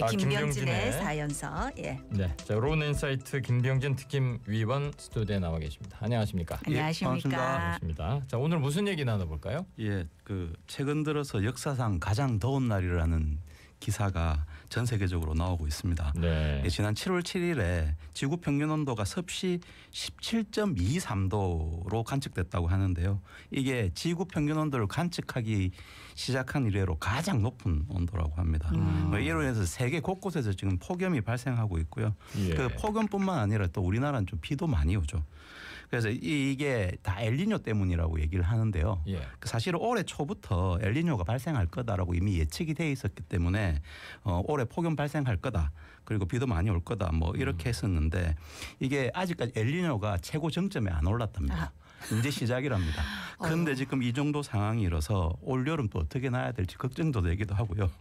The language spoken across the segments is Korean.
네, 김병진의 사연서. 예. 네, 자, 론인사이트 김병진 특임위원 스튜디오에 나와 계십니다. 안녕하십니까? 안녕하십니까? 예, 반갑습니다. 자, 오늘 무슨 얘기 나눠볼까요? 예, 최근 들어서 역사상 가장 더운 날이라는 기사가 전 세계적으로 나오고 있습니다. 네. 예, 지난 7월 7일에 지구 평균 온도가 섭씨 17.23도로 관측됐다고 하는데요. 이게 지구 평균 온도를 관측하기 시작한 이래로 가장 높은 온도라고 합니다. 이로 인해서 세계 곳곳에서 지금 폭염이 발생하고 있고요. 예. 그 폭염뿐만 아니라 또 우리나라는 좀 비도 많이 오죠. 그래서 이게 다 엘니뇨 때문이라고 얘기를 하는데요. 예. 사실은 올해 초부터 엘니뇨가 발생할 거다라고 이미 예측이 돼 있었기 때문에 올해 폭염 발생할 거다. 그리고 비도 많이 올 거다. 뭐 이렇게 했었는데 이게 아직까지 엘니뇨가 최고 정점에 안 올랐답니다. 이제 시작이랍니다. 그런데 지금 이 정도 상황이라서 올 여름 또 어떻게 나야 될지 걱정도 되기도 하고요.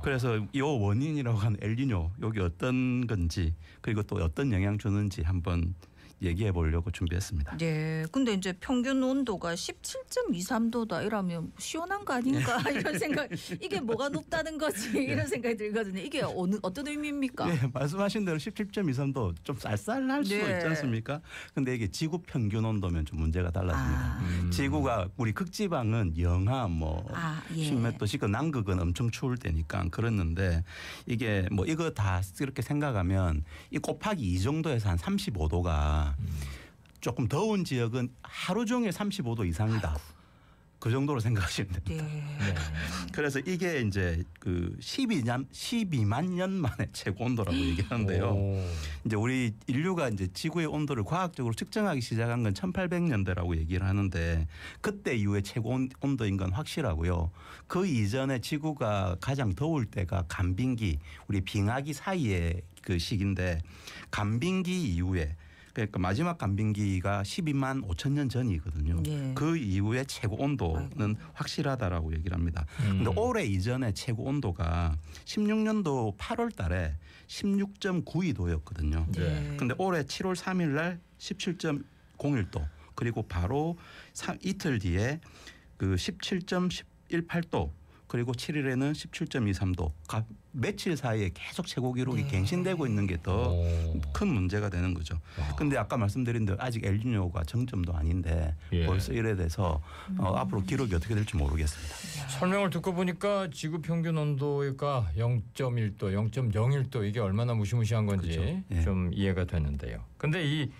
그래서 이 원인이라고 하는 엘니뇨 여기 어떤 건지 그리고 또 어떤 영향 주는지 한번 얘기해 보려고 준비했습니다. 네. 근데 이제 평균 온도가 17.23도다 이러면 시원한 거 아닌가 이런 생각. 이게 뭐가 높다는 거지 이런 생각이 들거든요. 이게 어떤 의미입니까? 네, 말씀하신 대로 17.23도 좀 쌀쌀할 수가 있지 않습니까? 근데 이게 지구 평균 온도면 좀 문제가 달라집니다. 지구가 우리 극지방은 영하 뭐 10몇 도씩 남극은 엄청 추울 때니까 그랬는데 이게 뭐 이거 다 이렇게 생각하면 이 곱하기 2 정도에서 한 35도가 조금 더운 지역은 하루 종일 35도 이상이다. 그 정도로 생각하시면 됩니다. 네. 그래서 이게 이제 12만 년 만에 최고 온도라고 얘기하는데요. 이제 우리 인류가 이제 지구의 온도를 과학적으로 측정하기 시작한 건 1800년대라고 얘기를 하는데 그때 이후에 최고 온도인 건 확실하고요. 그 이전에 지구가 가장 더울 때가 간빙기, 우리 빙하기 사이의 그 시기인데 간빙기 이후에 그러니까 마지막 간빙기가 12만 5천 년 전이거든요. 네. 그 이후에 최고 온도는 확실하다라고 얘기를 합니다. 그런데 올해 이전에 최고 온도가 16년도 8월 달에 16.92도였거든요. 네. 그런데 올해 7월 3일 날 17.01도 그리고 바로 이틀 뒤에 17.18도 그리고 7일에는 17.23도 며칠 사이에 계속 최고 기록이 갱신되고 있는 게 더 큰 문제가 되는 거죠. 그런데 아까 말씀드린 대로 아직 엘니뇨가 정점도 아닌데 벌써 이래 돼서 앞으로 기록이 어떻게 될지 모르겠습니다. 설명을 듣고 보니까 지구 평균 온도가 0.1도, 0.01도 이게 얼마나 무시무시한 건지 그렇죠. 예. 좀 이해가 되는데요. 근데 이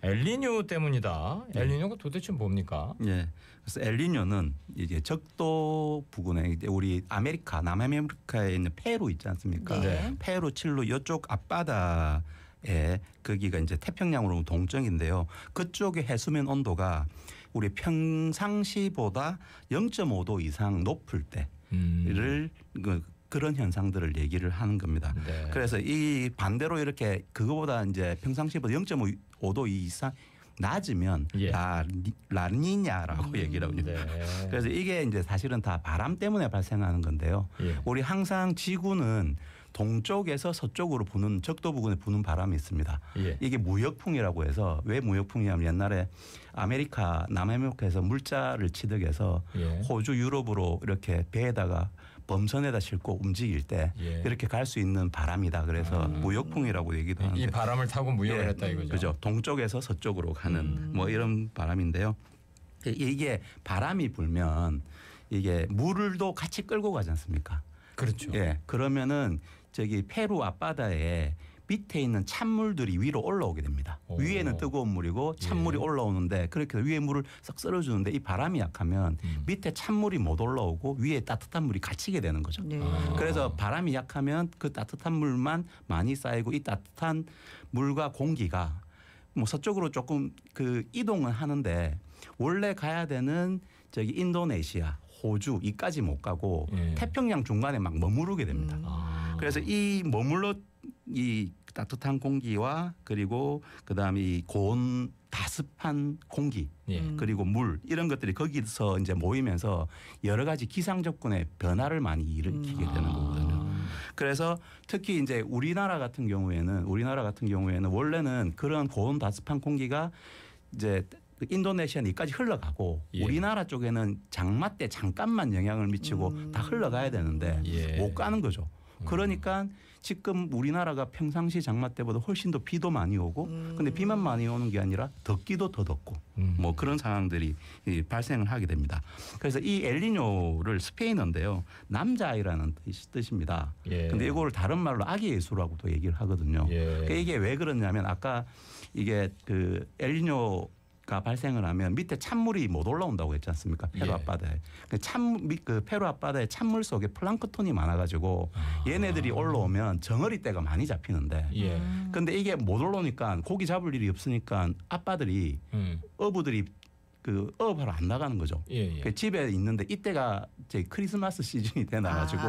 엘니뇨 때문이다. 엘니뇨가 도대체 뭡니까? 예. 그래서 엘니뇨는 이제 적도 부근에 이제 우리 남아메리카에 있는 페루 있지 않습니까? 네. 페루, 칠루 이쪽 앞바다에 거기가 이제 태평양으로 동쪽인데요. 그쪽의 해수면 온도가 우리 평상시보다 0.5도 이상 높을 때를 그런 현상들을 얘기를 하는 겁니다. 네. 그래서 이 반대로 이렇게 그거보다 이제 평상시보다 0.5도 이상 낮으면 라니냐라고 얘기를 합니다. 네. 그래서 이게 이제 사실은 다 바람 때문에 발생하는 건데요. 예. 우리 항상 지구는 동쪽에서 서쪽으로 부는 적도 부근에 부는 바람이 있습니다. 예. 이게 무역풍이라고 해서 왜 무역풍이냐면 옛날에 남아메리카에서 물자를 취득해서 호주 유럽으로 이렇게 배에다가 범선에다 싣고 움직일 때 이렇게 갈 수 있는 바람이다. 그래서 무역풍이라고 얘기도 하는데 이 바람을 타고 무역을 했다 이거죠. 그렇죠. 동쪽에서 서쪽으로 가는 뭐 이런 바람인데요. 이게 바람이 불면 이게 물도 같이 끌고 가지 않습니까? 그렇죠. 예. 그러면은 저기 페루 앞바다에 밑에 있는 찬물들이 위로 올라오게 됩니다. 위에는 뜨거운 물이고 찬물이 올라오는데 그렇게 위에 물을 싹 쓸어주는데 이 바람이 약하면 밑에 찬물이 못 올라오고 위에 따뜻한 물이 갇히게 되는 거죠. 네. 그래서 바람이 약하면 그 따뜻한 물만 많이 쌓이고 이 따뜻한 물과 공기가 뭐 서쪽으로 조금 이동은 하는데 원래 가야 되는 저기 인도네시아, 호주 이까지 못 가고 태평양 중간에 막 머무르게 됩니다. 그래서 이 따뜻한 공기와 그리고 그다음에 이 고온 다습한 공기 그리고 물 이런 것들이 거기서 이제 모이면서 여러 가지 기상 조건의 변화를 많이 일으키게 되는 거거든요. 그래서 특히 이제 우리나라 같은 경우에는 원래는 그런 고온 다습한 공기가 이제 인도네시아는 이까지 흘러가고 우리나라 쪽에는 장마 때 잠깐만 영향을 미치고 다 흘러가야 되는데 못 가는 거죠. 그러니까 지금 우리나라가 평상시 장마 때보다 훨씬 더 비도 많이 오고 근데 비만 많이 오는 게 아니라 덥기도 더 덥고 뭐 그런 상황들이 발생을 하게 됩니다. 그래서 이 엘니뇨를 스페인어인데요. 남자아이라는 뜻입니다. 예. 근데 이거를 다른 말로 아기 예수라고도 얘기를 하거든요. 예. 그러니까 이게 왜 그러냐면 아까 이게 그 엘니뇨가 발생을 하면 밑에 찬물이 못 올라온다고 했지 않습니까? 페루 예. 앞바다에. 그 페루 앞바다에 찬물 속에 플랑크톤이 많아가지고 얘네들이 올라오면 정어리떼가 많이 잡히는데 예. 근데 이게 못 올라오니까 고기 잡을 일이 없으니까 아빠들이 어부들이 그 어업하러 안 나가는 거죠. 예. 예. 그 집에 있는데 이때가 이제 크리스마스 시즌이 돼나가지고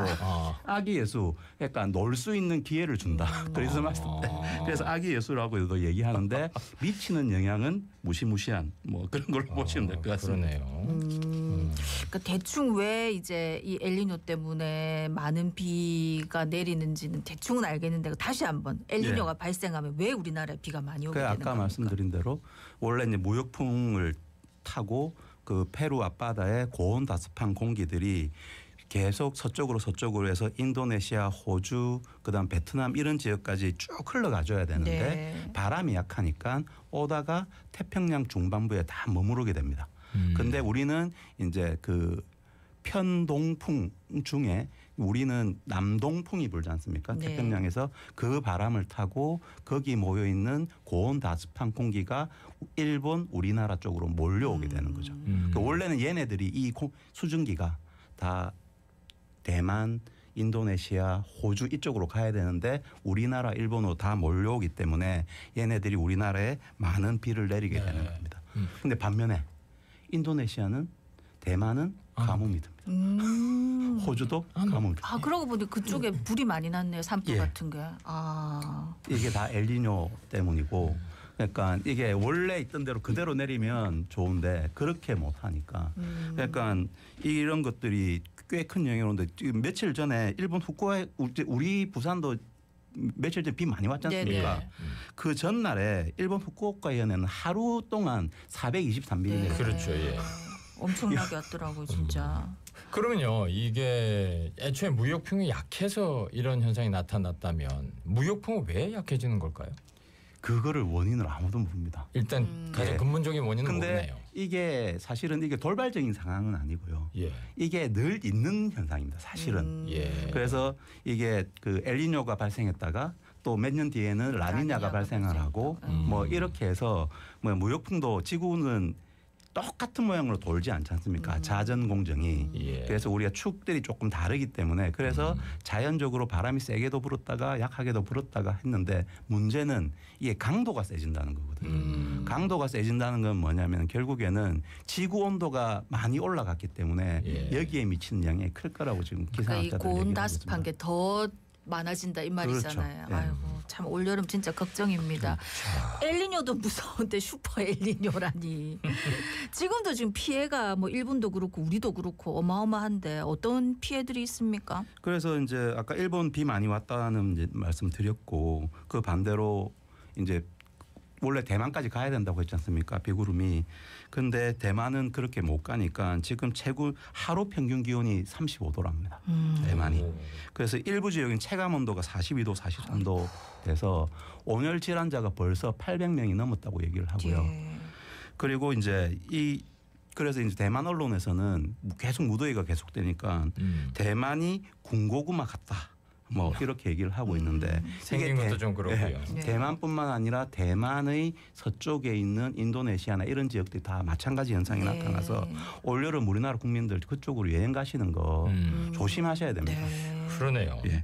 아기 예수 약간 놀 수 있는 기회를 준다. 크리스마스 때. 그래서 아기 예수라고도 얘기하는데 미치는 영향은 무시무시한 뭐 그런 걸로 보시면 될 것 같습니다. 그러네요. 그러니까 대충 왜 이제 이 엘니뇨 때문에 많은 비가 내리는지는 대충은 알겠는데 다시 한번 엘니뇨가 발생하면 왜 우리나라에 비가 많이 오게 되는 겁니까? 아까 말씀드린 대로 원래 이제 무역풍을 타고 그 페루 앞바다의 고온다습한 공기들이 계속 서쪽으로 해서 인도네시아, 호주, 그다음 베트남 이런 지역까지 쭉 흘러가줘야 되는데 네. 바람이 약하니까 오다가 태평양 중반부에 다 머무르게 됩니다. 근데 우리는 이제 그 편동풍 중에 우리는 남동풍이 불지 않습니까? 네. 태평양에서 그 바람을 타고 거기 모여 있는 고온다습한 공기가 일본, 우리나라 쪽으로 몰려오게 되는 거죠. 그러니까 원래는 얘네들이 이 수증기가 다 대만, 인도네시아, 호주 이쪽으로 가야 되는데 우리나라, 일본으로 다 몰려오기 때문에 얘네들이 우리나라에 많은 비를 내리게 되는 겁니다. 근데 반면에 인도네시아는 대만은 가뭄이 듭니다. 호주도 가뭄이 듭니다. 그러고 보니 그쪽에 불이 많이 났네요. 산불 예. 같은 게. 이게 다 엘니뇨 때문이고 그러니까 이게 원래 있던 대로 그대로 내리면 좋은데 그렇게 못하니까 그러니까 이런 것들이 꽤 큰 영향을 오는데 지금 며칠 전에 일본 후쿠오카 우리 부산도 며칠 전에 비 많이 왔지 않습니까? 네네. 그 전날에 일본 후쿠오카에는 하루 동안 423mm 내렸어요. 그렇죠. 예. 엄청나게 왔더라고요. 진짜. 그러면요, 이게 애초에 무역풍이 약해서 이런 현상이 나타났다면 무역풍은 왜 약해지는 걸까요? 그거를 원인을 아무도 모릅니다. 일단 가장 예. 근본적인 원인은 근데 모르네요. 이게 사실은 이게 돌발적인 상황은 아니고요. 예. 이게 늘 있는 현상입니다. 사실은. 예. 그래서 이게 그 엘니뇨가 발생했다가 또 몇 년 뒤에는 라니냐가 발생을 하고 뭐 이렇게 해서 뭐 무역풍도 지구는 똑같은 모양으로 돌지 않지 않습니까? 자전 공정이. 예. 그래서 우리가 축들이 조금 다르기 때문에 그래서 자연적으로 바람이 세게도 불었다가 약하게도 불었다가 했는데 문제는 이게 강도가 세진다는 거거든요. 강도가 세진다는 건 뭐냐면 결국에는 지구 온도가 많이 올라갔기 때문에 예. 여기에 미치는 영향이 클 거라고 지금 그러니까 이 기상학자들이 고온다습한 얘기하고 게 더 많아진다 이 말이잖아요. 그렇죠. 예. 아이고 참 올여름 진짜 걱정입니다. 엘니뇨도 무서운데 슈퍼 엘니뇨라니. 지금도 지금 피해가 뭐 일본도 그렇고 우리도 그렇고 어마어마한데 어떤 피해들이 있습니까? 그래서 이제 아까 일본 비 많이 왔다는 이제 말씀드렸고 그 반대로 이제 원래 대만까지 가야 된다고 했지 않습니까? 비구름이. 근데 대만은 그렇게 못 가니까 지금 최고 하루 평균 기온이 35도랍니다. 대만이. 그래서 일부 지역은 체감 온도가 42도, 43도 돼서 온열 질환자가 벌써 800명이 넘었다고 얘기를 하고요. 예. 그리고 이제 그래서 이제 대만 언론에서는 계속 무더위가 계속되니까 대만이 군고구마 같다. 뭐 이렇게 얘기를 하고 있는데 생긴 것도 좀 그렇고요. 네. 대만뿐만 아니라 대만의 서쪽에 있는 인도네시아나 이런 지역들이 다 마찬가지 현상이 네. 나타나서 올여름 우리나라 국민들 그쪽으로 여행 가시는 거 조심하셔야 됩니다. 네. 그러네요. 예.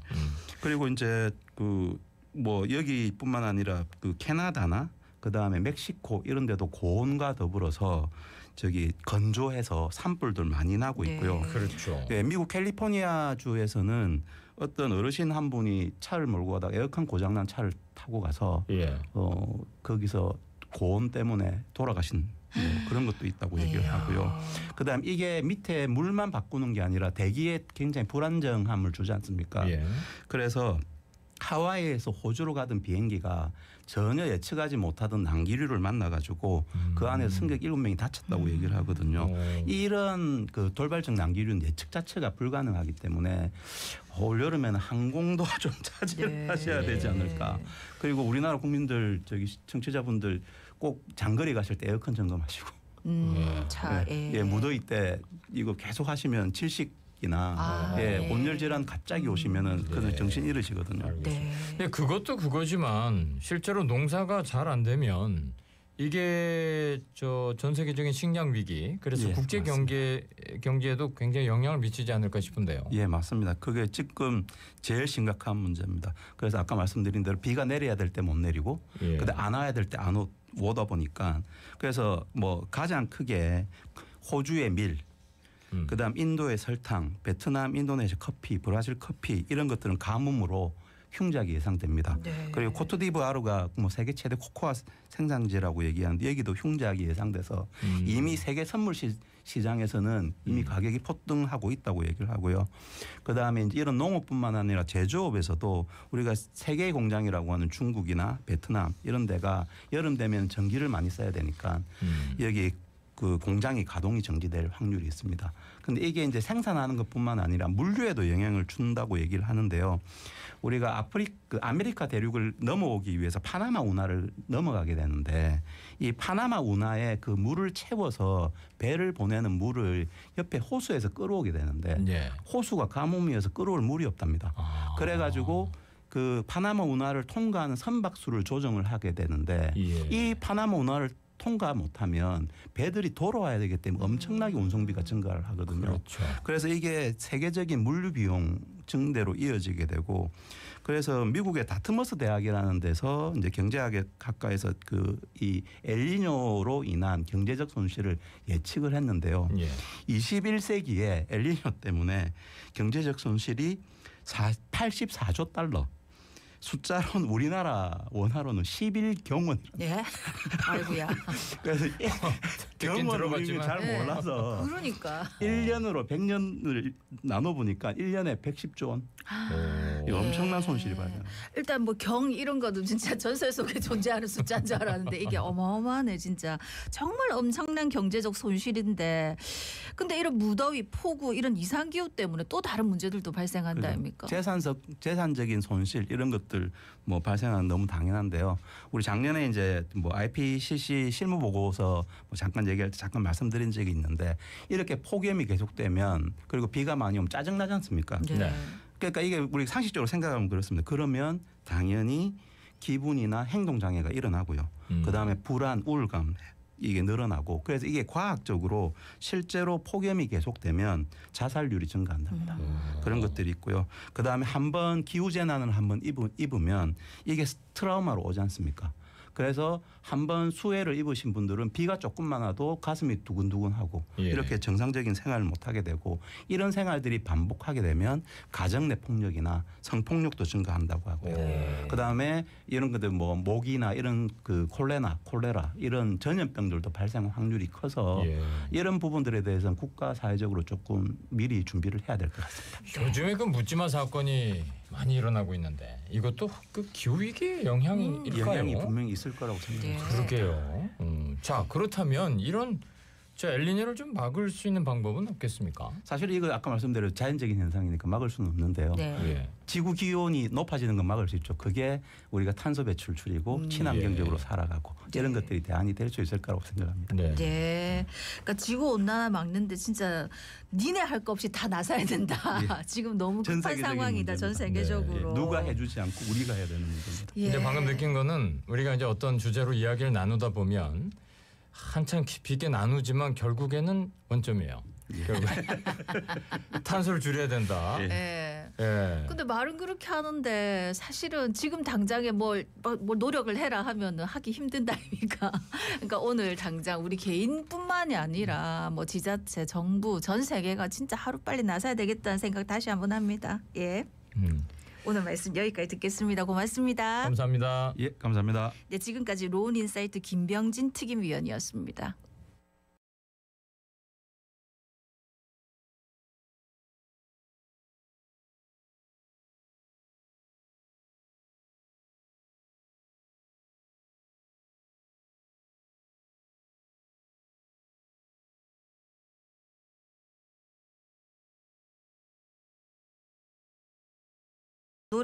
그리고 이제 그 뭐 여기뿐만 아니라 그 캐나다나 그 다음에 멕시코 이런 데도 고온과 더불어서 저기 건조해서 산불들 많이 나고 있고요. 네. 그렇죠. 예, 미국 캘리포니아 주에서는 어떤 어르신 한 분이 차를 몰고 가다가 에어컨 고장난 차를 타고 가서 예. 거기서 고온 때문에 돌아가신 뭐 그런 것도 있다고 얘기를 하고요. 그다음 이게 밑에 물만 바꾸는 게 아니라 대기에 굉장히 불안정함을 주지 않습니까? 예. 그래서 하와이에서 호주로 가던 비행기가 전혀 예측하지 못하던 난기류를 만나가지고 그 안에서 승객 7명이 다쳤다고 얘기를 하거든요. 이런 그 돌발적 난기류는 예측 자체가 불가능하기 때문에 올 여름에는 항공도 좀 자제를 하셔야 되지 않을까. 그리고 우리나라 국민들 저기 청취자분들 꼭 장거리 가실 때 에어컨 점검하시고. 무더위 때 이거 계속 하시면 질식이나 온열 질환 갑자기 오시면은 그건 정신 잃으시거든요. 네. 근데 그것도 그거지만 실제로 농사가 잘 안 되면 이게 전 세계적인 식량 위기, 그래서 국제 경제에도 굉장히 영향을 미치지 않을까 싶은데요. 예, 맞습니다. 그게 지금 제일 심각한 문제입니다. 그래서 아까 말씀드린 대로 비가 내려야 될 때 못 내리고, 근데 안 와야 될 때 안 오다 보니까, 그래서 뭐 가장 크게 호주의 밀, 그다음 인도의 설탕, 베트남, 인도네시아 커피, 브라질 커피 이런 것들은 가뭄으로 흉작이 예상됩니다. 네. 그리고 코트디부아르가 뭐 세계 최대 코코아 생산지라고 얘기하는데 여기도 흉작이 예상돼서 이미 세계 선물 시장에서는 이미 가격이 폭등하고 있다고 얘기를 하고요. 그다음에 이제 이런 농업뿐만 아니라 제조업에서도 우리가 세계의 공장이라고 하는 중국이나 베트남 이런 데가 여름 되면 전기를 많이 써야 되니까 여기 그 공장이 가동이 정지될 확률이 있습니다. 그런데 이게 이제 생산하는 것뿐만 아니라 물류에도 영향을 준다고 얘기를 하는데요. 우리가 아메리카 대륙을 넘어오기 위해서 파나마 운하를 넘어가게 되는데 이 파나마 운하에 그 물을 채워서 배를 보내는 물을 옆에 호수에서 끌어오게 되는데 호수가 가뭄이어서 끌어올 물이 없답니다. 그래가지고 그 파나마 운하를 통과하는 선박수를 조정을 하게 되는데 이 파나마 운하를 통과 못하면 배들이 돌아와야 되기 때문에 엄청나게 운송비가 증가를 하거든요. 그렇죠. 그래서 이게 세계적인 물류 비용 증대로 이어지게 되고 그래서 미국의 다트머스 대학이라는 데서 이제 경제학의 학과에서 그 이 엘니뇨로 인한 경제적 손실을 예측을 했는데요. 21세기에 엘니뇨 때문에 경제적 손실이 84조 달러. 숫자로는 우리나라 원화로는 11경원. 예? 아이고야. 그래서 경원 우리는 잘 몰라서. 그러니까. 1년으로 100년을 나눠보니까 1년에 110조 원. 엄청난 손실이 발생합니다. 일단 뭐 경 이런 거도 진짜 전설 속에 존재하는 숫자인 줄 알았는데 이게 어마어마하네 진짜. 정말 엄청난 경제적 손실인데 근데 이런 무더위, 폭우 이런 이상기후 때문에 또 다른 문제들도 발생한다 아닙니까? 재산적인 손실 이런 것들 뭐 발생하는 너무 당연한데요. 우리 작년에 이제 뭐 IPCC 실무 보고서 뭐 잠깐 얘기할 때 잠깐 말씀드린 적이 있는데 이렇게 폭염이 계속되면 그리고 비가 많이 오면 짜증나지 않습니까? 네. 그러니까 이게 우리 상식적으로 생각하면 그렇습니다. 그러면 당연히 기분이나 행동 장애가 일어나고요. 그다음에 불안, 우울감 이게 늘어나고 그래서 이게 과학적으로 실제로 폭염이 계속되면 자살률이 증가한답니다. 그런 것들이 있고요. 그다음에 한번 기후재난을 한번 입으면 이게 트라우마로 오지 않습니까? 그래서 한번 수해를 입으신 분들은 비가 조금만 와도 가슴이 두근두근하고 이렇게 정상적인 생활을 못하게 되고 이런 생활들이 반복하게 되면 가정 내 폭력이나 성폭력도 증가한다고 하고요. 그다음에 이런 것들 뭐 모기나 이런 그 콜레라 이런 전염병들도 발생 확률이 커서 이런 부분들에 대해서는 국가 사회적으로 조금 미리 준비를 해야 될 것 같습니다. 요즘에 그 묻지마 사건이 많이 일어나고 있는데 이것도 그 기후 위기의 영향일까요? 영향이 분명히 있을 거라고 생각합니다. 그러게요. 자 그렇다면 이런 엘니뇨를 좀 막을 수 있는 방법은 없겠습니까? 사실 이거 아까 말씀드린 자연적인 현상이니까 막을 수는 없는데요. 지구 기온이 높아지는 건 막을 수 있죠. 그게 우리가 탄소 배출 줄이고 친환경적으로 살아가고 이런 것들이 대안이 될 수 있을 거라고 생각합니다. 네. 그러니까 지구 온난화 막는데 진짜 니네 할 거 없이 다 나서야 된다. 지금 너무 급한 상황이다. 전 세계적으로. 누가 해주지 않고 우리가 해야 되는 문제입니다. 이제 방금 느낀 거는 우리가 이제 어떤 주제로 이야기를 나누다 보면 한참 깊이 있게 나누지만 결국에는 원점이에요. 결국에 탄소를 줄여야 된다. 근데 말은 그렇게 하는데 사실은 지금 당장에 뭘 노력을 해라 하면은 하기 힘든다 아닙니까? 그러니까 오늘 당장 우리 개인뿐만이 아니라 뭐 지자체, 정부, 전 세계가 진짜 하루빨리 나서야 되겠다는 생각 다시 한번 합니다. 오늘 말씀 여기까지 듣겠습니다. 고맙습니다. 감사합니다. 예, 감사합니다. 네, 지금까지 로운인사이트 김병진 특임위원이었습니다.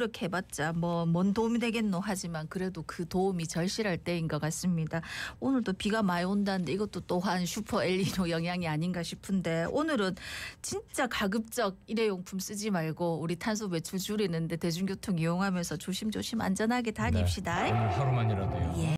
노력해봤자 뭐 뭔 도움이 되겠노 하지만 그래도 그 도움이 절실할 때인 것 같습니다. 오늘도 비가 많이 온다는데 이것도 또한 슈퍼 엘니뇨 영향이 아닌가 싶은데 오늘은 진짜 가급적 일회용품 쓰지 말고 우리 탄소 배출 줄이는데 대중교통 이용하면서 조심조심 안전하게 다닙시다. 오늘 하루만이라도요. 예.